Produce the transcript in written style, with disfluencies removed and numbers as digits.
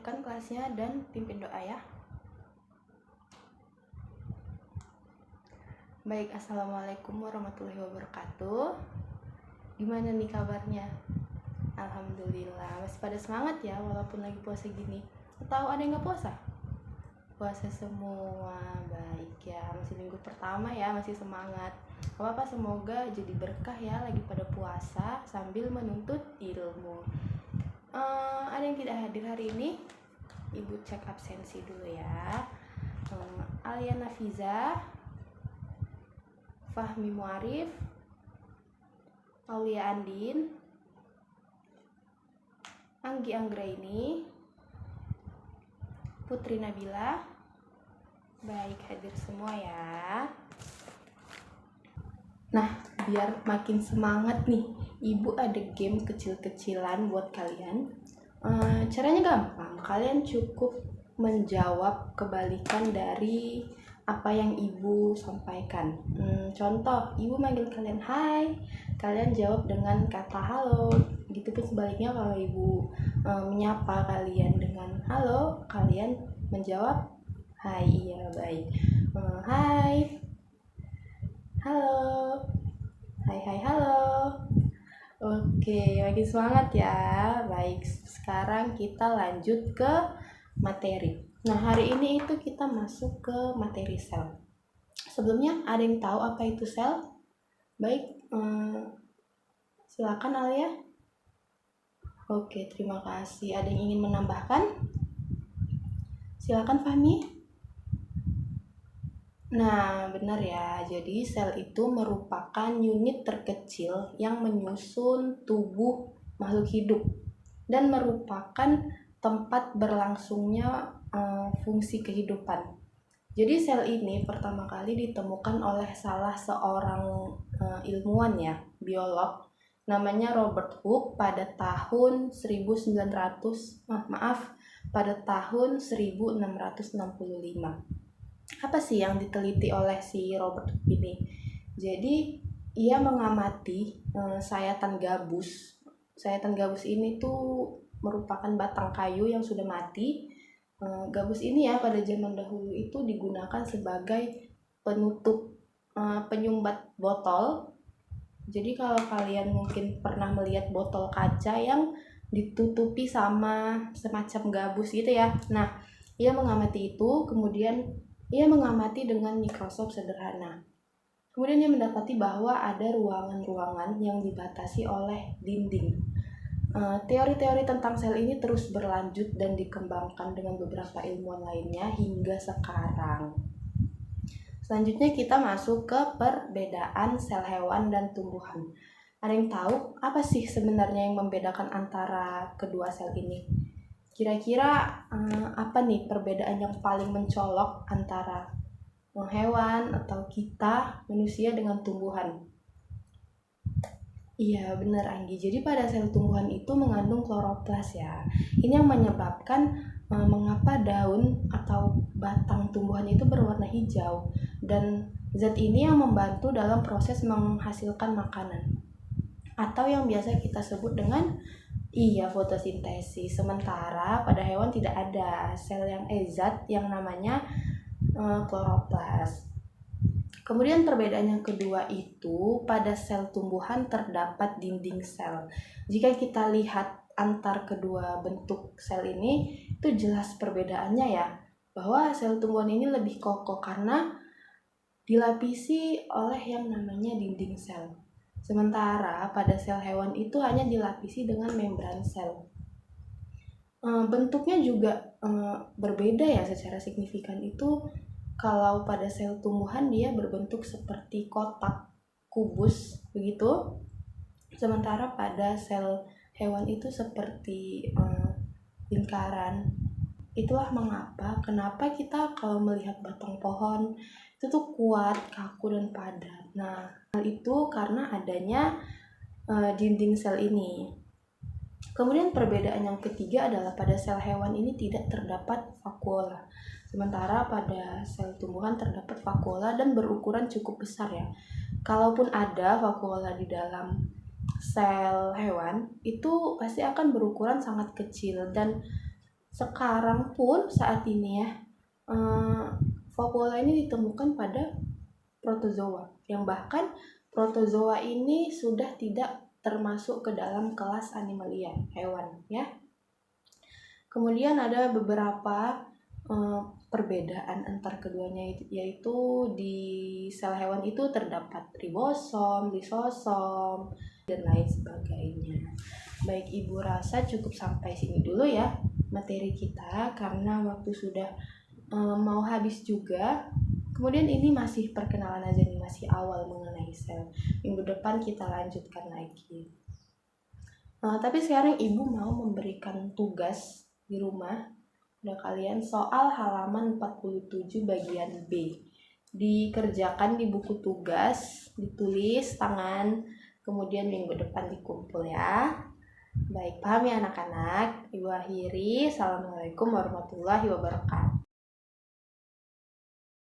siapkan kelasnya dan pimpin doa ya. Baik, assalamualaikum warahmatullahi wabarakatuh. Gimana nih kabarnya? Alhamdulillah, masih pada semangat ya walaupun lagi puasa gini. Atau ada yang nggak puasa? Puasa semua, baik ya. Masih minggu pertama ya, masih semangat. Gak apa-apa, semoga jadi berkah ya lagi pada puasa sambil menuntut ilmu. Ada yang tidak hadir hari ini? Ibu cek absensi dulu ya. Alia Nafiza, Fahmi Muarif, Aulia Andin, Anggi Anggraini, Putri Nabila. Baik, hadir semua ya. Nah, biar makin semangat nih, Ibu ada game kecil-kecilan buat kalian. Caranya gampang, kalian cukup menjawab kebalikan dari apa yang Ibu sampaikan. Contoh, Ibu manggil kalian hai, kalian jawab dengan kata halo. Begitupun sebaliknya kalau Ibu menyapa kalian dengan halo, kalian menjawab hai. Iya, baik. Hai, halo, hai, halo. Oke, makin semangat ya. Baik, sekarang kita lanjut ke materi. Nah, hari ini itu kita masuk ke materi sel. Sebelumnya, ada yang tahu apa itu sel? Baik, silakan Alia. Oke, terima kasih. Ada yang ingin menambahkan? Silakan Fahmi. Nah, benar ya. Jadi sel itu merupakan unit terkecil yang menyusun tubuh makhluk hidup dan merupakan tempat berlangsungnya fungsi kehidupan. Jadi sel ini pertama kali ditemukan oleh salah seorang ilmuwan ya, biolog, namanya Robert Hooke pada tahun 1665. Apa sih yang diteliti oleh si Robert Hooke ini? Jadi ia mengamati sayatan gabus. Sayatan gabus ini tuh merupakan batang kayu yang sudah mati. Gabus ini ya pada zaman dahulu itu digunakan sebagai penutup penyumbat botol. Jadi kalau kalian mungkin pernah melihat botol kaca yang ditutupi sama semacam gabus gitu ya. Nah, ia mengamati itu, kemudian ia mengamati dengan mikroskop sederhana. Kemudian ia mendapati bahwa ada ruangan-ruangan yang dibatasi oleh dinding. Teori-teori tentang sel ini terus berlanjut dan dikembangkan dengan beberapa ilmuwan lainnya hingga sekarang. Selanjutnya kita masuk ke perbedaan sel hewan dan tumbuhan. Ada yang tahu apa sih sebenarnya yang membedakan antara kedua sel ini? Kira-kira apa nih perbedaan yang paling mencolok antara hewan atau kita manusia dengan tumbuhan? Iya, benar Anggi. Jadi pada sel tumbuhan itu mengandung kloroplas ya. Ini yang menyebabkan mengapa daun atau batang tumbuhan itu berwarna hijau, dan zat ini yang membantu dalam proses menghasilkan makanan atau yang biasa kita sebut dengan fotosintesis. Sementara pada hewan tidak ada sel yang zat yang namanya kloroplas. Kemudian perbedaan yang kedua itu pada sel tumbuhan terdapat dinding sel. Jika kita lihat antar kedua bentuk sel ini, itu jelas perbedaannya ya, bahwa sel tumbuhan ini lebih kokoh karena dilapisi oleh yang namanya dinding sel. Sementara pada sel hewan itu hanya dilapisi dengan membran sel. Bentuknya juga berbeda ya secara signifikan. Itu kalau pada sel tumbuhan dia berbentuk seperti kotak kubus begitu. Sementara pada sel hewan itu seperti lingkaran. Itulah kenapa kita kalau melihat batang pohon itu tuh kuat, kaku dan padat. Nah, hal itu karena adanya dinding sel ini. Kemudian perbedaan yang ketiga adalah pada sel hewan ini tidak terdapat vakuola. Sementara pada sel tumbuhan terdapat vakuola dan berukuran cukup besar ya. Kalaupun ada vakuola di dalam sel hewan, itu pasti akan berukuran sangat kecil dan Sekarang pun saat ini ya, vakuola ini ditemukan pada protozoa, yang bahkan protozoa ini sudah tidak termasuk ke dalam kelas animalia, hewan ya. Kemudian ada beberapa perbedaan antar keduanya, yaitu di sel hewan itu terdapat ribosom, lisosom, dan lain sebagainya. Baik, Ibu rasa cukup sampai sini dulu ya materi kita, karena waktu sudah mau habis juga. Kemudian ini masih perkenalan aja nih, masih awal mengenai sel. Minggu depan kita lanjutkan lagi. Tapi sekarang Ibu mau memberikan tugas di rumah pada kalian soal halaman 47 bagian B. Dikerjakan di buku tugas, ditulis tangan, kemudian minggu depan dikumpul ya. Baik, paham ya anak-anak? Ibu akhiri. Assalamualaikum warahmatullahi wabarakatuh.